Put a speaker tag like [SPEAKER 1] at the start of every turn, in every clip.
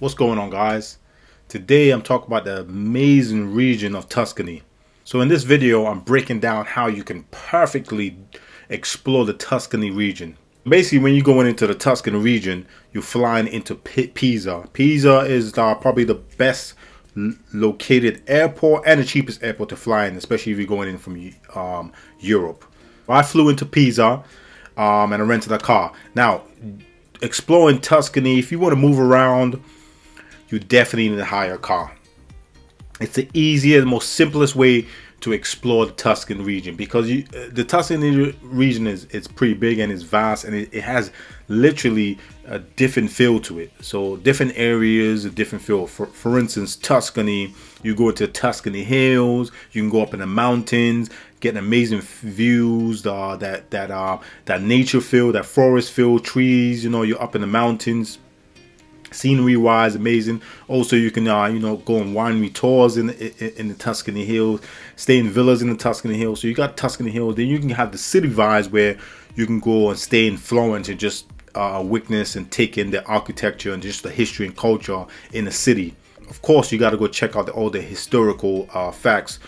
[SPEAKER 1] What's going on, guys? Today I'm talking about the amazing region of Tuscany. So in this video I'm breaking down how you can perfectly explore the Tuscany region. Basically, when you're going into the Tuscany region, you're flying into Pisa. Pisa is probably the best located airport and the cheapest airport to fly in, especially if you're going in from Europe. I flew into Pisa and I rented a car. Now, exploring Tuscany, if you want to move around, you definitely need to hire a car. It's the easiest, most simplest way to explore the Tuscan region, because the Tuscan region it's pretty big and it's vast, and it has literally a different feel to it. So different areas, a different feel. For instance, Tuscany, you go to Tuscany Hills, you can go up in the mountains, get amazing views, that nature feel, that forest feel, trees. You're up in the mountains. Scenery wise, amazing. Also, you can go on winery tours in the Tuscany Hills, stay in villas in the Tuscany Hills. So you got Tuscany Hills. Then you can have the city vibes where you can go and stay in Florence and just witness and take in the architecture and just the history and culture in the city. Of course, you got to go check out all the historical facts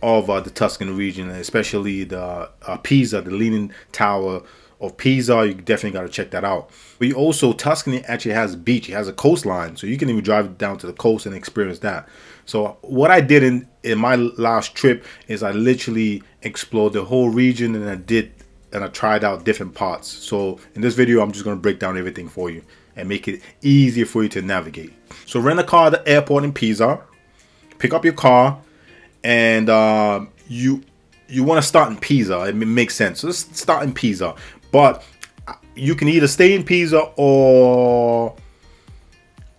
[SPEAKER 1] of the Tuscany region, especially the Pisa, the Leaning Tower of Pisa. You definitely got to check that out. But you also, Tuscany actually has a beach. It has a coastline, so you can even drive down to the coast and experience that. So what I did in my last trip is I literally explored the whole region, and I tried out different parts. So in this video, I'm just going to break down everything for you and make it easier for you to navigate. So rent a car at the airport in Pisa, pick up your car, and you want to start in Pisa. It makes sense. So let's start in Pisa. But you can either stay in Pisa, or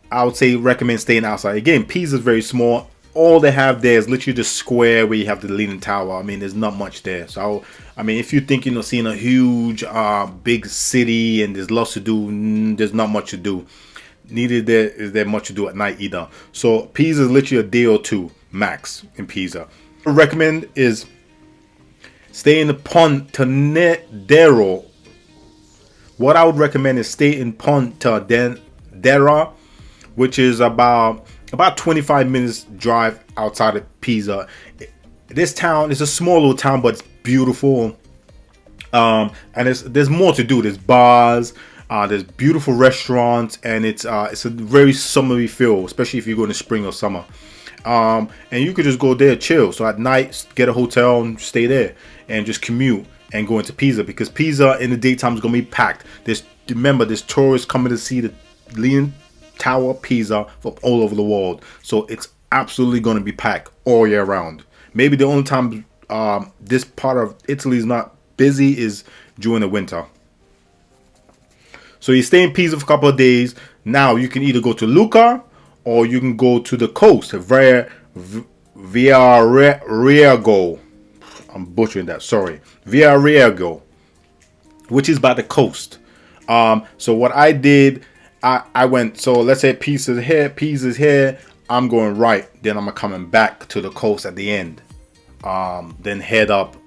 [SPEAKER 1] I would say recommend staying outside. Again, Pisa is very small. All they have there is literally the square where you have the Leaning Tower. I mean, there's not much there. So, I mean, if you're thinking of seeing a huge, big city and there's lots to do, there's not much to do. Neither is there much to do at night either. So, Pisa is literally a day or two max in Pisa. What I recommend is stay in the Pontedera. What I would recommend is stay in Pontedera, which is about 25 minutes drive outside of Pisa. This town is a small little town, but it's beautiful. And there's more to do. There's bars, there's beautiful restaurants, and it's a very summery feel, especially if you go in the spring or summer. And you could just go there, chill. So at night, get a hotel and stay there, and just commute and go into Pisa, because Pisa in the daytime is gonna be packed. Remember, there's tourists coming to see the Leaning Tower of Pisa from all over the world, so it's absolutely gonna be packed all year round. Maybe the only time this part of Italy is not busy is during the winter. So you stay in Pisa for a couple of days. Now you can either go to Lucca, or you can go to the coast, Viariego. I'm butchering that, sorry. Viariego, which is by the coast. So what I did, I went, so let's say Pisa's here, I'm going right, then I'm coming back to the coast at the end. Then head up,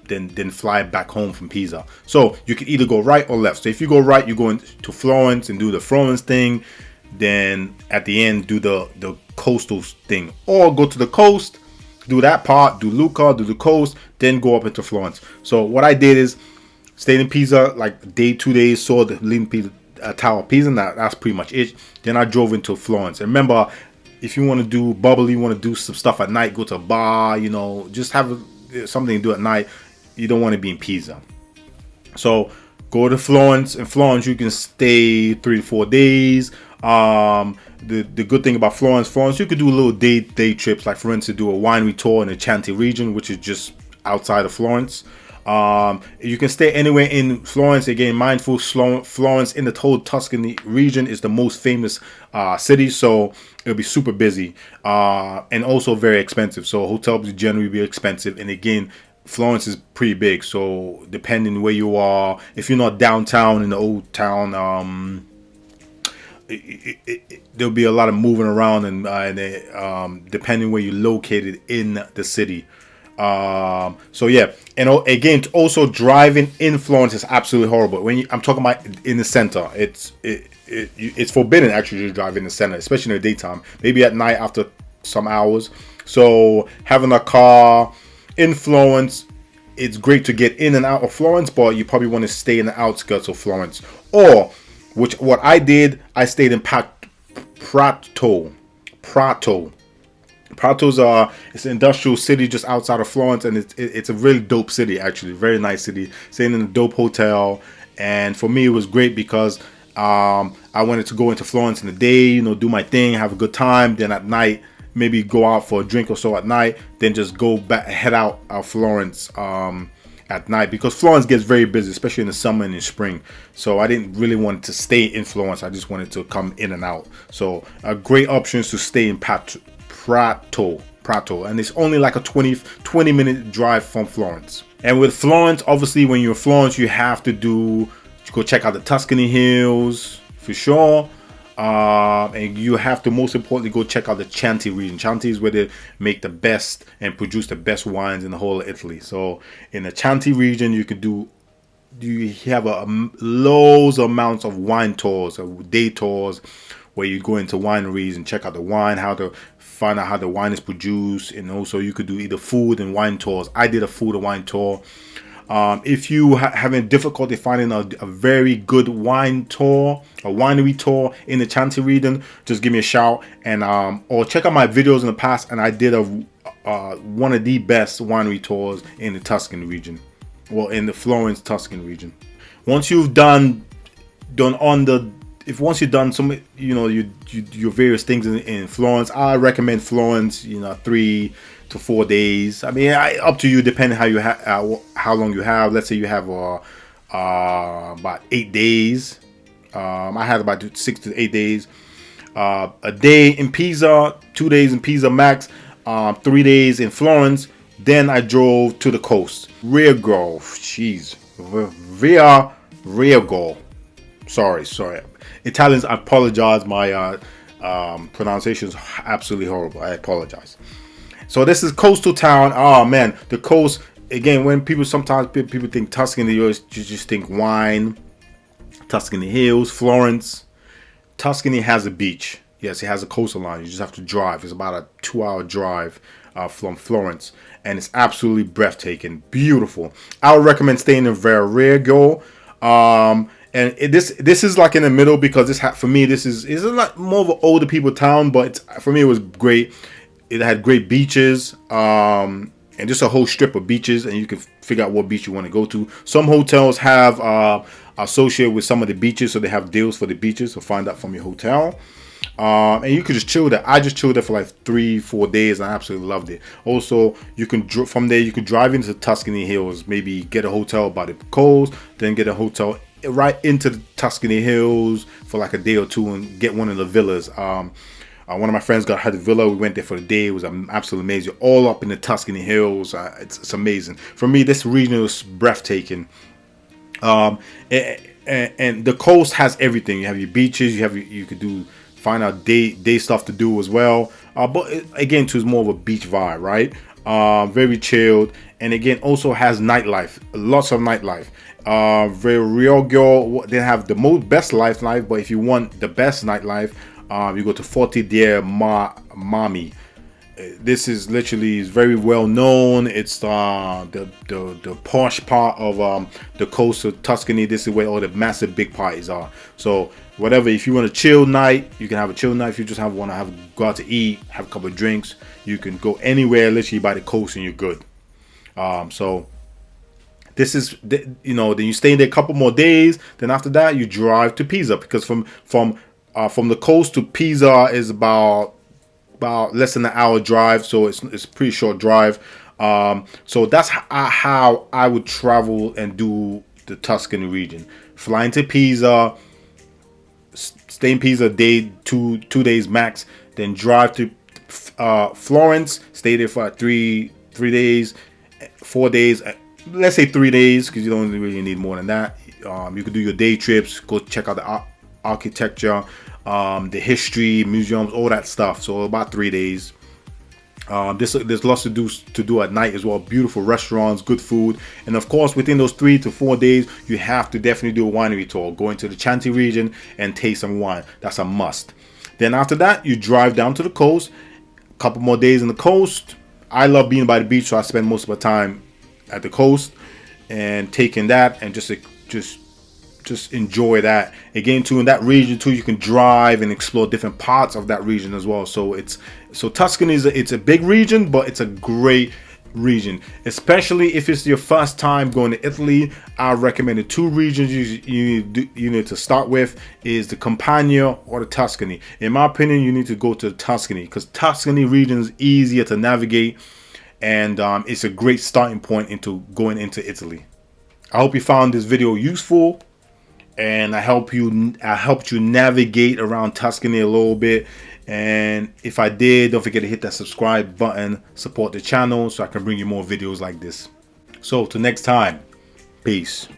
[SPEAKER 1] then fly back home from Pisa. So you can either go right or left. So if you go right, you go into Florence and do the Florence thing. Then at the end, do the coastal thing, or go to the coast, do that part, do Lucca, do the coast, then go up into Florence. So what I did is stayed in Pisa like day, 2 days, saw the Leaning Tower of Pisa, and that's pretty much it. Then I drove into Florence. And remember, if you want to do bubbly, you want to do some stuff at night, go to a bar, just have something to do at night. You don't want to be in Pisa. So go to Florence. In Florence, you can stay 3 to 4 days. The good thing about Florence, you could do a little day trips, like for instance, do a winery tour in the Enchanting region, which is just outside of Florence. You can stay anywhere in Florence. Again, mindful, Florence in the whole Tuscany region is the most famous city, so it'll be super busy, and also very expensive. So hotels generally be expensive, and again, Florence is pretty big, so depending where you are, if you're not downtown in the old town, there'll be a lot of moving around, and depending where you're located in the city. So yeah, and again, also driving in Florence is absolutely horrible. I'm talking about in the center, it's forbidden actually to drive in the center, especially in the daytime. Maybe at night after some hours. So having a car in Florence, it's great to get in and out of Florence, but you probably want to stay in the outskirts of Florence. Or, what I did, I stayed in Prato. Prato's it's an industrial city just outside of Florence, and it's a really dope city actually, very nice city. Staying in a dope hotel, and for me it was great because I wanted to go into Florence in the day, do my thing, have a good time. Then at night, maybe go out for a drink or so at night. Then just go back, head out of Florence at night, because Florence gets very busy, especially in the summer and in spring. So I didn't really want to stay in Florence. I just wanted to come in and out. So great options to stay in Prato, and it's only like a 20 minute drive from Florence. And with Florence, obviously when you're in Florence, you have to go check out the Tuscany hills for sure. And you have to, most importantly, go check out the Chianti region. Chianti is where they make the best and produce the best wines in the whole of Italy. So in the Chianti region, you have loads of amounts of wine tours, day tours, where you go into wineries and check out the wine, how to find out how the wine is produced. And also you could do either food and wine tours. I did a food and wine tour. If you having difficulty finding a very good wine tour, a winery tour in the Chianti region, just give me a shout, and or check out my videos in the past. And I did one of the best winery tours in the Tuscan region, well, in the Florence Tuscan region. Once you've done once you've done some, your various things in Florence, I recommend Florence, 3 to 4 days. I mean, up to you, depending how long you have. Let's say you have about 8 days. I had about 6 to 8 days. A day in Pisa, 2 days in Pisa max, 3 days in Florence. Then I drove to the coast. Riego. Sorry. Italians, I apologize. My pronunciation is absolutely horrible. I apologize. So this is coastal town. Oh man, the coast. Again, when sometimes people think Tuscany, you just think wine. Tuscany hills, Florence. Tuscany has a beach. Yes, it has a coastal line. You just have to drive. It's about a 2-hour drive from Florence, and it's absolutely breathtaking, beautiful. I would recommend staying in Verrego. And this is like in the middle, because for me this is a lot more of an older people town, but for me it was great. It had great beaches, and just a whole strip of beaches, and you can figure out what beach you want to go to. Some hotels have associated with some of the beaches, so they have deals for the beaches, so find out from your hotel. And you could just chill there. I just chilled there for like 3-4 days, and I absolutely loved it. Also, you can from there you could drive into the Tuscany hills, maybe get a hotel by the coast, then get a hotel right into the Tuscany hills for like a day or two, and get one of the villas. One of my friends had a villa. We went there for the day. It was absolutely amazing. All up in the Tuscany hills. It's amazing. For me, this region was breathtaking. And the coast has everything. You have your beaches. You could find out day stuff to do as well. But again, it's more of a beach vibe, right? Very chilled, and again also has nightlife. Lots of nightlife. Verrego, they have the best nightlife, but if you want the best nightlife, you go to Forte dei Marmi. This is very well known. It's the posh part of the coast of Tuscany. This is where all the massive big parties are. So whatever, if you want a chill night, you can have a chill night. If you just want to go out to eat, have a couple of drinks, you can go anywhere literally by the coast and you're good. So this is then you stay there a couple more days. Then after that, you drive to Pisa, because from the coast to Pisa is about less than an hour drive, so it's a pretty short drive. So that's how I would travel and do the Tuscany region. Flying to Pisa, stay in Pisa two days max, then drive to Florence, stay there for 3 days, 4 days. Let's say 3 days, because you don't really need more than that. You could do your day trips, go check out the architecture, the history, museums, all that stuff. So about 3 days. There's lots to do at night as well. Beautiful restaurants, good food, and of course within those 3 to 4 days you have to definitely do a winery tour. Go into the Chianti region and taste some wine. That's a must. Then after that you drive down to the coast. A couple more days on the coast. I love being by the beach, so I spend most of my time at the coast and taking that and just enjoy that. Again, too, in that region too, you can drive and explore different parts of that region as well. So Tuscany it's a big region, but it's a great region, especially if it's your first time going to Italy. I recommend the 2 regions you need to start with is the Campania or the Tuscany. In my opinion, you need to go to Tuscany because Tuscany region is easier to navigate, and it's a great starting point into going into Italy. I hope you found this video useful, and I helped you navigate around Tuscany a little bit. And if I did, don't forget to hit that subscribe button, support the channel so I can bring you more videos like this. So till next time, peace.